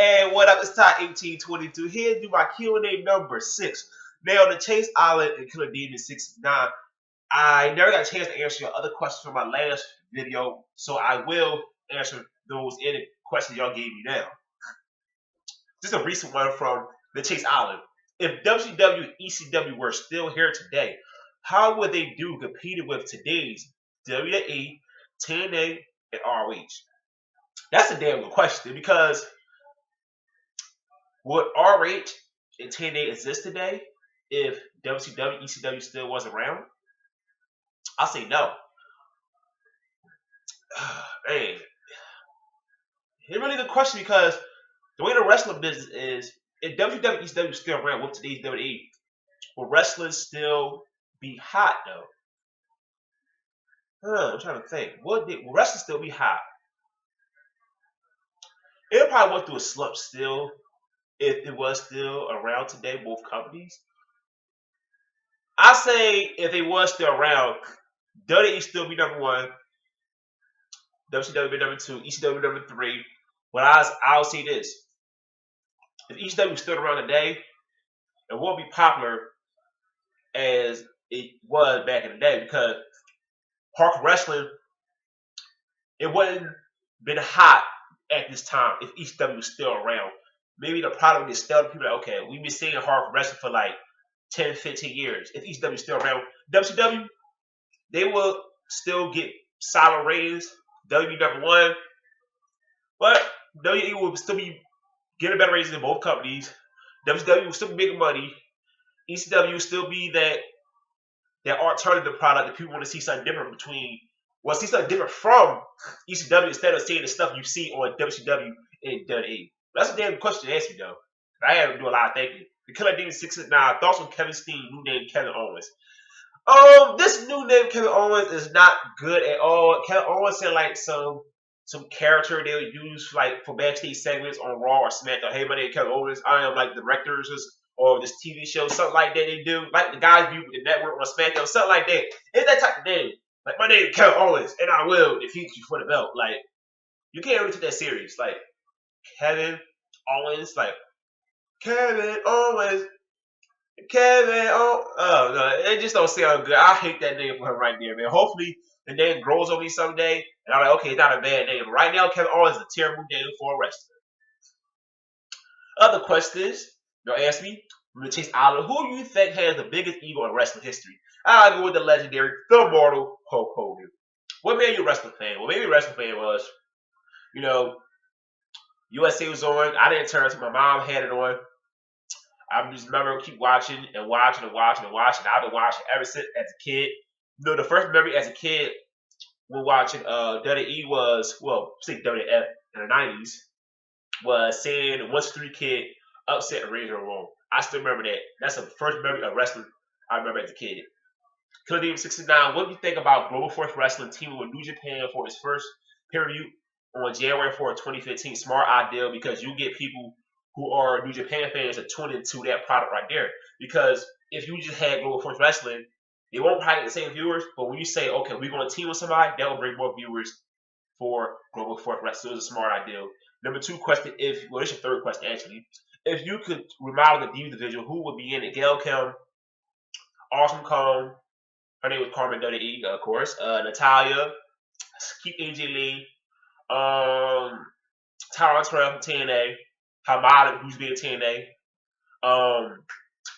And what up? It's Ty 1822 here. Do my Q&A number 6. Now, the Chase Island and Killer Demon 69. I never got a chance to answer your other questions from my last video, so I will answer those in the questions y'all gave me now. This is a recent one from the Chase Island. If WCW and ECW were still here today, how would they do competing with today's WWE, TNA, and ROH? That's a damn good question because would RH and TNA exist today if WCW, ECW still was around? I say no. Man, it's a really good question because the way the wrestling business is, if WCW, ECW is still around with today's WWE, will wrestling still be hot though? I'm trying to think. Will wrestling still be hot? It probably went through a slump still if it was still around today, both companies. I say if they was still around, WWE still be number one, WCW be number two, ECW number three. But I'll say this: if ECW stood around today, it won't be popular as it was back in the day because hardcore wrestling it wouldn't been hot at this time if ECW was still around. Maybe the product would still people like, okay, we've been seeing hardcore wrestling for like 10, 15 years. If ECW is still around, WCW, they will still get solid ratings. WWE number one, but WWE will still be getting better ratings than both companies. WCW will still be making money. ECW will still be that alternative product that people want to see something different between. Well, see something different from ECW instead of seeing the stuff you see on WCW and WWE. That's a damn question to ask me though. I had to do a lot of thinking. The Killer Demon 669 thoughts on Kevin Steen, new name Kevin Owens. This new name Kevin Owens is not good at all. Kevin Owens sound like some character they would use like for backstage segments on Raw or SmackDown. Hey, my name is Kevin Owens. I am like the directors or this TV show, something like that they do. Like the guys view the network on SmackDown, something like that. It's that type of name. Like my name is Kevin Owens, and I will defeat you for the belt. Like you can't really take that serious. Like Kevin Owens, like Kevin Owens. Kevin, oh no, it just don't sound good. I hate that name for him right there, man. Hopefully the name grows on me someday, and I'm like, okay, it's not a bad name. But right now, Kevin Owens is a terrible name for a wrestler. Other questions, you'll ask me, from the Chase Island, who do you think has the biggest ego in wrestling history? I'll go with the legendary, the immortal Hulk Hogan. What made you a wrestling fan? What made me a wrestling fan was, you know, USA was on. I didn't turn it to my mom had it on. I just remember keep watching and watching and watching and watching. I've been watching ever since as a kid. You know, the first memory as a kid when watching WWE was, well, say WWF in the 90s, was seeing the 1-3 Kid upset Razor Ramon. I still remember that. That's the first memory of wrestling I remember as a kid. Killer Demon 69, what do you think about Global Force Wrestling teaming with New Japan for its first pay-per-view on January 4, 2015? Smart idea because you get people who are New Japan fans to tune into that product right there. Because if you just had Global Force Wrestling, they won't probably get the same viewers. But when you say, okay, we're going to team with somebody, that will bring more viewers for Global Force Wrestling. So it's a smart idea. Number 2 question, this is your third question actually. If you could remodel the Divas division, who would be in it? Gail Kim, Awesome Kong, her name was Carmen WWE, of course. Natalia, Keith AJ Lee, Tyron Terrell from TNA, Hamada, who's being TNA.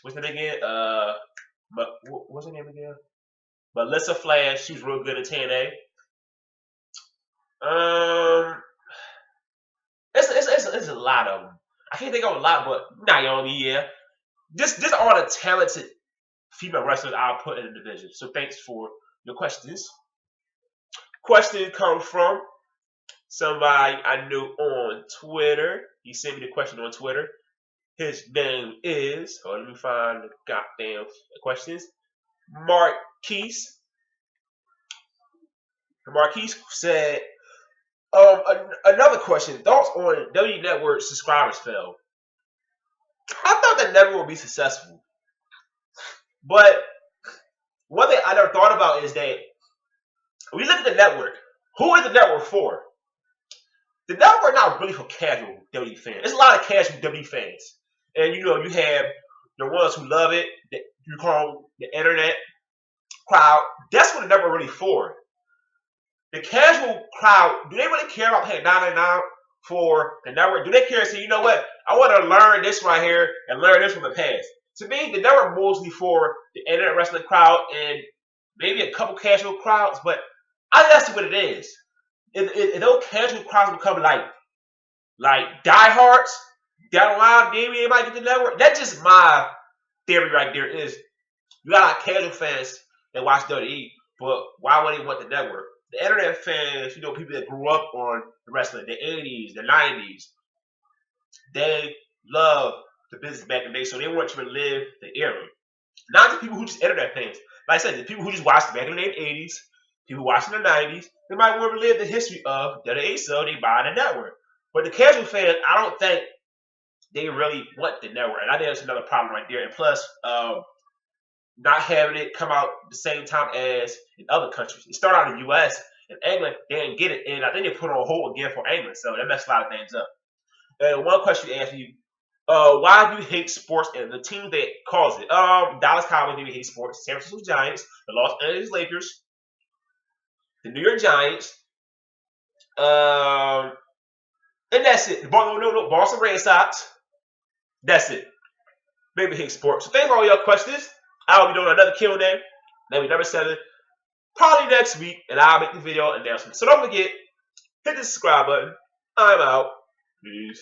What's her name again? What's her name again? Melissa Flash. She was real good at TNA. It's a lot of them. I can't think of a lot, but Naomi, yeah. Just all the talented female wrestlers I'll put in the division. So thanks for your questions. Question comes from somebody I knew on Twitter. He sent me the question on Twitter. His name is, let me find the goddamn questions. Marquise. Marquise said, another question. Thoughts on W Network subscribers fell? I thought that never would be successful. But one thing I never thought about is that when you look at the network, who is the network for? the network not really for casual WWE fans. There's a lot of casual WWE fans, and you have the ones who love it. That you call the internet crowd. That's what the network really for. The casual crowd, do they really care about paying $9.99 for the network? Do they care and say, you know what, I want to learn this right here and learn this from the past? To me, the network mostly for the internet wrestling crowd and maybe a couple casual crowds, but I think that's what it is. If those casual crowds become like diehards down the line, maybe they might get the network. That's just my theory right there. Is you got a lot of casual fans that watch WWE, but why would they want the network? The internet fans, people that grew up on the wrestling, the 80s, the 90s, they love the business back in the day, so they want to relive the era. Not the people who just internet fans. Like I said, the people who just watched back in the 80s, people watching the 90s, they might want to relive the history of WWE, so they buy the network. But the casual fans, I don't think they really want the network. And I think that's another problem right there. And plus, not having it come out the same time as in other countries. It started out in the U.S. and England, they didn't get it, and I think they put it on hold again for England, so that messed a lot of things up. And one question you asked me, why do you hate sports? And the team that caused it, Dallas Cowboys do hate sports, San Francisco Giants, the Los Angeles Lakers, the New York Giants, and that's it. Boston Red Sox. That's it. Maybe hate sports. So thanks for all your questions. I'll be doing another Q&A, maybe number 7, probably next week, and I'll make the video announcement. So don't forget, hit the subscribe button. I'm out. Peace.